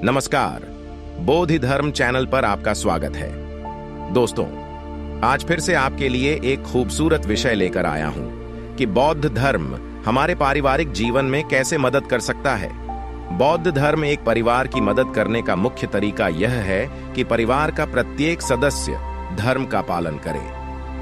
नमस्कार, बोधि धर्म चैनल पर आपका स्वागत है। दोस्तों, आज फिर से आपके लिए एक खूबसूरत विषय लेकर आया हूं कि बौद्ध धर्म हमारे पारिवारिक जीवन में कैसे मदद कर सकता है। बौद्ध धर्म एक परिवार की मदद करने का मुख्य तरीका यह है कि परिवार का प्रत्येक सदस्य धर्म का पालन करे।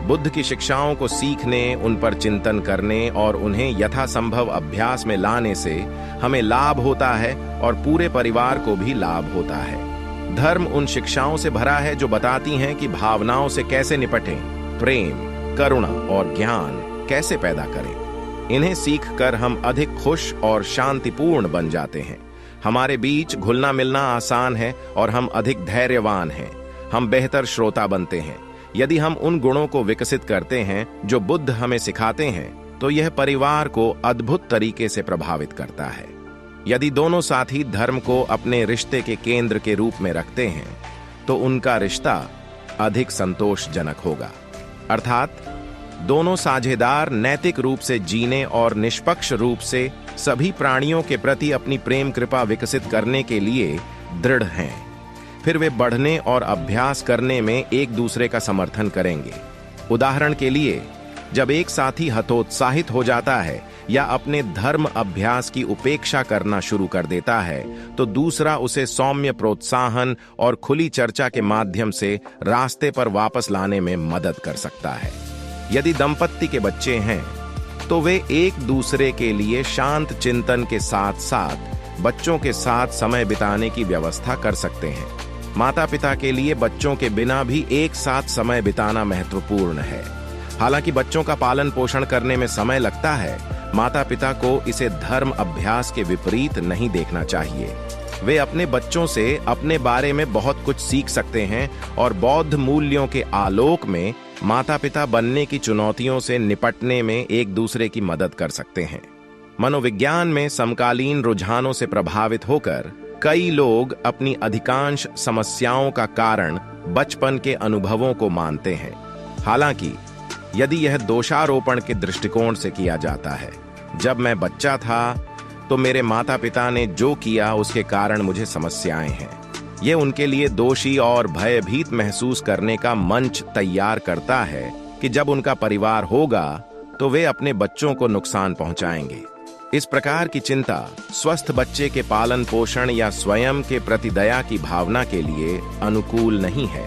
बुद्ध की शिक्षाओं को सीखने, उन पर चिंतन करने और उन्हें यथासंभव अभ्यास में लाने से हमें लाभ होता है और पूरे परिवार को भी लाभ होता है। धर्म उन शिक्षाओं से भरा है जो बताती हैं कि भावनाओं से कैसे निपटें, प्रेम, करुणा और ज्ञान कैसे पैदा करें। इन्हें सीखकर हम अधिक खुश और शांतिपूर्ण बन जाते हैं। हमारे बीच घुलना मिलना आसान है और हम अधिक धैर्यवान हैं। हम बेहतर श्रोता बनते हैं। यदि हम उन गुणों को विकसित करते हैं जो बुद्ध हमें सिखाते हैं, तो यह परिवार को अद्भुत तरीके से प्रभावित करता है। यदि दोनों साथी धर्म को अपने रिश्ते के केंद्र के रूप में रखते हैं, तो उनका रिश्ता अधिक संतोषजनक होगा। अर्थात दोनों साझेदार नैतिक रूप से जीने और निष्पक्ष रूप से सभी प्राणियों के प्रति अपनी प्रेम कृपा विकसित करने के लिए दृढ़ हैं। फिर वे बढ़ने और अभ्यास करने में एक दूसरे का समर्थन करेंगे। उदाहरण के लिए, जब एक साथी हतोत्साहित हो जाता है या अपने धर्म अभ्यास की उपेक्षा करना शुरू कर देता है, तो दूसरा उसे सौम्य प्रोत्साहन और खुली चर्चा के माध्यम से रास्ते पर वापस लाने में मदद कर सकता है। यदि दंपत्ति के बच्चे हैं, तो वे एक दूसरे के लिए शांत चिंतन के साथ साथ बच्चों के साथ समय बिताने की व्यवस्था कर सकते हैं। माता पिता के लिए बच्चों के बिना भी एक साथ समय बिताना महत्वपूर्ण है। हालांकि बच्चों का पालन पोषण करने में समय लगता है, माता पिता को इसे धर्म अभ्यास के विपरीत नहीं देखना चाहिए। वे अपने बच्चों से अपने बारे में बहुत कुछ सीख सकते हैं और बौद्ध मूल्यों के आलोक में माता पिता बनने की चुनौतियों से निपटने में एक दूसरे की मदद कर सकते हैं। मनोविज्ञान में समकालीन रुझानों से प्रभावित होकर कई लोग अपनी अधिकांश समस्याओं का कारण बचपन के अनुभवों को मानते हैं। हालांकि यदि यह दोषारोपण के दृष्टिकोण से किया जाता है, जब मैं बच्चा था तो मेरे माता पिता ने जो किया उसके कारण मुझे समस्याएं हैं, ये उनके लिए दोषी और भयभीत महसूस करने का मंच तैयार करता है कि जब उनका परिवार होगा तो वे अपने बच्चों को नुकसान पहुंचाएंगे। इस प्रकार की चिंता स्वस्थ बच्चे के पालन पोषण या स्वयं के प्रति दया की भावना के लिए अनुकूल नहीं है।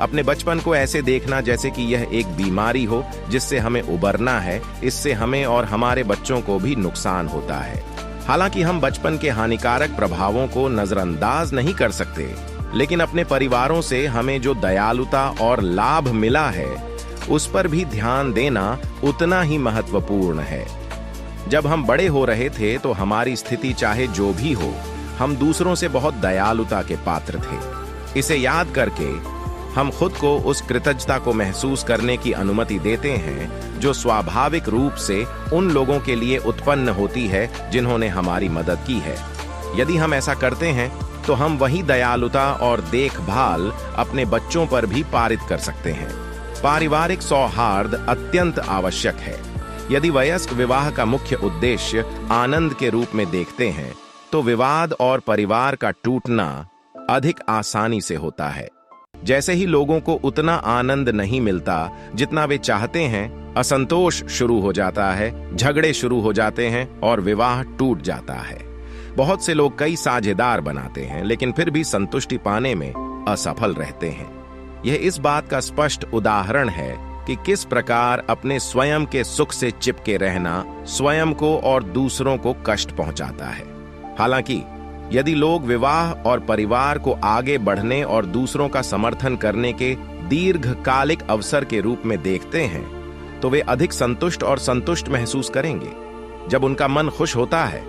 अपने बचपन को ऐसे देखना जैसे कि यह एक बीमारी हो जिससे हमें उबरना है, इससे हमें और हमारे बच्चों को भी नुकसान होता है। हालांकि हम बचपन के हानिकारक प्रभावों को नजरअंदाज नहीं कर सकते, लेकिन अपने परिवारों से हमें जो दयालुता और लाभ मिला है, उस पर भी ध्यान देना उतना ही महत्वपूर्ण है। जब हम बड़े हो रहे थे तो हमारी स्थिति चाहे जो भी हो, हम दूसरों से बहुत दयालुता के पात्र थे। इसे याद करके हम खुद को उस कृतज्ञता को महसूस करने की अनुमति देते हैं जो स्वाभाविक रूप से उन लोगों के लिए उत्पन्न होती है जिन्होंने हमारी मदद की है। यदि हम ऐसा करते हैं तो हम वही दयालुता और देखभाल अपने बच्चों पर भी पारित कर सकते हैं। पारिवारिक सौहार्द अत्यंत आवश्यक है। यदि वयस्क विवाह का मुख्य उद्देश्य आनंद के रूप में देखते हैं, तो विवाद और परिवार का टूटना अधिक आसानी से होता है। जैसे ही लोगों को उतना आनंद नहीं मिलता जितना वे चाहते हैं, असंतोष शुरू हो जाता है, झगड़े शुरू हो जाते हैं और विवाह टूट जाता है। बहुत से लोग कई साझेदार बनाते हैं, लेकिन फिर भी संतुष्टि पाने में असफल रहते हैं। यह इस बात का स्पष्ट उदाहरण है कि किस प्रकार अपने स्वयं के सुख से चिपके रहना स्वयं को और दूसरों को कष्ट पहुंचाता है। हालांकि यदि लोग विवाह और परिवार को आगे बढ़ने और दूसरों का समर्थन करने के दीर्घकालिक अवसर के रूप में देखते हैं, तो वे अधिक संतुष्ट और संतुष्ट महसूस करेंगे। जब उनका मन खुश होता है,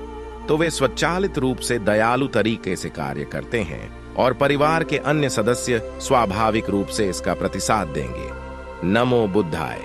तो वे स्वचालित रूप से दयालु तरीके से कार्य करते हैं और परिवार के अन्य सदस्य स्वाभाविक रूप से इसका प्रतिसाद देंगे। नमो बुद्धाय।